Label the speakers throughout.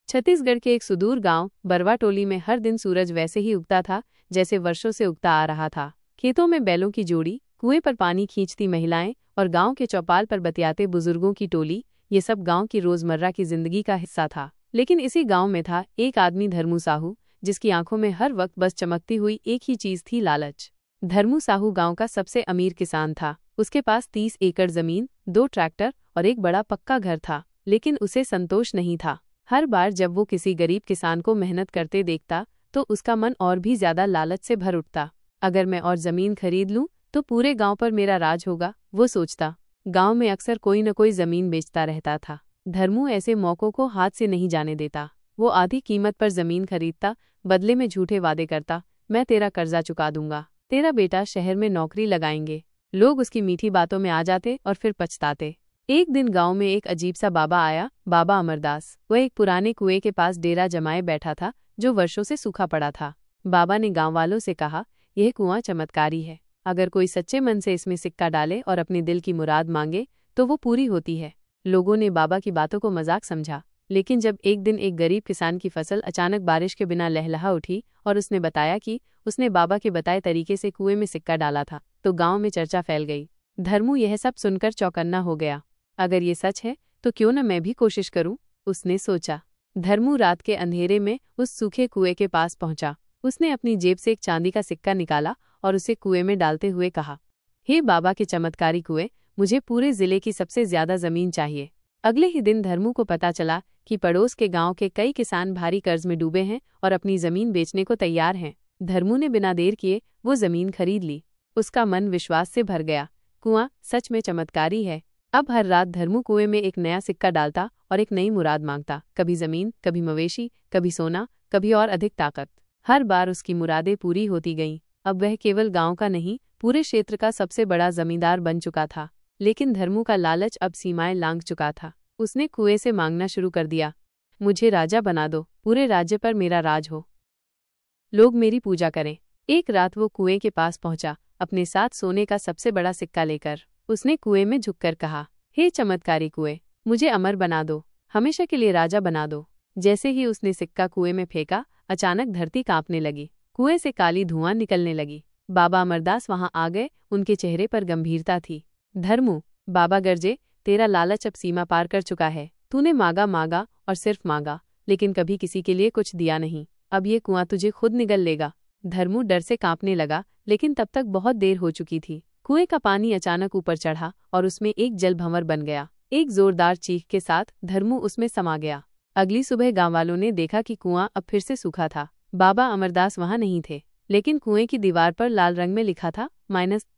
Speaker 1: छत्तीसगढ़ के एक सुदूर गांव बरवाटोली में हर दिन सूरज वैसे ही उगता था जैसे वर्षों से उगता आ रहा था। खेतों में बैलों की जोड़ी, कुएं पर पानी खींचती महिलाएं और गांव के चौपाल पर बतियाते बुजुर्गों की टोली, ये सब गांव की रोजमर्रा की जिंदगी का हिस्सा था। लेकिन इसी गांव में था एक आदमी, धर्मू साहू, जिसकी आंखों में हर वक्त बस चमकती हुई एक ही चीज थी, लालच। धर्मू साहू गांव का सबसे अमीर किसान था। उसके पास 30 एकड़ जमीन, 2 ट्रैक्टर और एक बड़ा पक्का घर था। लेकिन उसे संतोष नहीं था। हर बार जब वो किसी गरीब किसान को मेहनत करते देखता तो उसका मन और भी ज्यादा लालच से भर उठता। अगर मैं और जमीन खरीद लूं तो पूरे गांव पर मेरा राज होगा, वो सोचता। गांव में अक्सर कोई न कोई जमीन बेचता रहता था। धर्मू ऐसे मौकों को हाथ से नहीं जाने देता। वो आधी कीमत पर जमीन खरीदता, बदले में झूठे वादे करता, मैं तेरा कर्जा चुका दूंगा, तेरा बेटा शहर में नौकरी लगाएंगे। लोग उसकी मीठी बातों में आ जाते और फिर पछताते। एक दिन गांव में एक अजीब सा बाबा आया, बाबा अमरदास। वह एक पुराने कुएं के पास डेरा जमाए बैठा था जो वर्षों से सूखा पड़ा था। बाबा ने गांव वालों से कहा, यह कुआं चमत्कारी है। अगर कोई सच्चे मन से इसमें सिक्का डाले और अपने दिल की मुराद मांगे तो वो पूरी होती है। लोगों ने बाबा की बातों को मजाक समझा, लेकिन जब एक दिन एक गरीब किसान की फसल अचानक बारिश के बिना लहलहा उठी और उसने बताया कि उसने बाबा के बताए तरीके से कुएं में सिक्का डाला था, तो गांव में चर्चा फैल गई। धर्मू यह सब सुनकर चौकन्ना हो गया। अगर ये सच है तो क्यों न मैं भी कोशिश करूं, उसने सोचा। धर्मू रात के अंधेरे में उस सूखे कुएं के पास पहुंचा। उसने अपनी जेब से एक चांदी का सिक्का निकाला और उसे कुएं में डालते हुए कहा, हे बाबा के चमत्कारी कुएं, मुझे पूरे जिले की सबसे ज्यादा जमीन चाहिए। अगले ही दिन धर्मू को पता चला कि पड़ोस के गांव के कई किसान भारी कर्ज में डूबे हैं और अपनी जमीन बेचने को तैयार हैं। धर्मू ने बिना देर किए वो जमीन खरीद ली। उसका मन विश्वास से भर गया। कुआं सच में चमत्कारी है। अब हर रात धर्मू कुएं में एक नया सिक्का डालता और एक नई मुराद मांगता, कभी जमीन, कभी मवेशी, कभी सोना, कभी और अधिक ताकत। हर बार उसकी मुरादें पूरी होती गईं। अब वह केवल गांव का नहीं, पूरे क्षेत्र का सबसे बड़ा जमींदार बन चुका था। लेकिन धर्मू का लालच अब सीमाएं लांघ चुका था। उसने कुएं से मांगना शुरू कर दिया, मुझे राजा बना दो, पूरे राज्य पर मेरा राज हो, लोग मेरी पूजा करें। एक रात वो कुएं के पास पहुंचा, अपने साथ सोने का सबसे बड़ा सिक्का लेकर। उसने कुएं में झुककर कहा, हे चमत्कारी कुएं, मुझे अमर बना दो, हमेशा के लिए राजा बना दो। जैसे ही उसने सिक्का कुएं में फेंका, अचानक धरती कांपने लगी। कुएं से काली धुआं निकलने लगी। बाबा अमरदास वहां आ गए। उनके चेहरे पर गंभीरता थी। धर्मू, बाबा गरजे, तेरा लालच अब सीमा पार कर चुका है। तूने मांगा और सिर्फ मांगा, लेकिन कभी किसी के लिए कुछ दिया नहीं। अब ये कुआं तुझे खुद निगल लेगा। धर्मू डर से कांपने लगा, लेकिन तब तक बहुत देर हो चुकी थी। कुएं का पानी अचानक ऊपर चढ़ा और उसमें एक जलभंवर बन गया। एक जोरदार चीख के साथ धर्मू उसमें समा गया। अगली सुबह गांव वालों ने देखा कि कुआं अब फिर से सूखा था। बाबा अमरदास वहां नहीं थे, लेकिन कुएं की दीवार पर लाल रंग में लिखा था,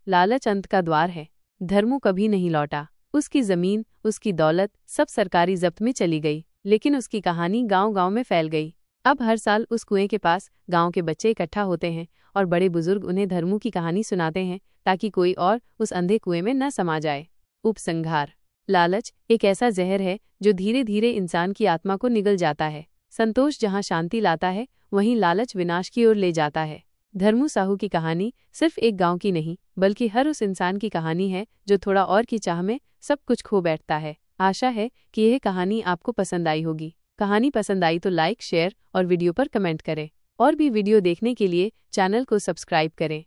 Speaker 1: लालच अंत का द्वार है। धर्मू कभी नहीं लौटा। उसकी जमीन, उसकी दौलत सब सरकारी जब्त में चली गई, लेकिन उसकी कहानी गांव-गांव में फैल गई। अब हर साल उस कुएं के पास गांव के बच्चे इकट्ठा होते हैं और बड़े बुजुर्ग उन्हें धर्मू की कहानी सुनाते हैं ताकि कोई और उस अंधे कुएं में न समा जाए। उपसंहार: लालच एक ऐसा जहर है जो धीरे धीरे इंसान की आत्मा को निगल जाता है। संतोष जहां शांति लाता है, वहीं लालच विनाश की ओर ले जाता है। धर्मू साहू की कहानी सिर्फ एक गांव की नहीं, बल्कि हर उस इंसान की कहानी है जो थोड़ा और की चाह में सब कुछ खो बैठता है। आशा है कि यह कहानी आपको पसंद आई होगी। कहानी पसंद आई तो लाइक, शेयर और वीडियो पर कमेंट करें। और भी वीडियो देखने के लिए चैनल को सब्सक्राइब करें।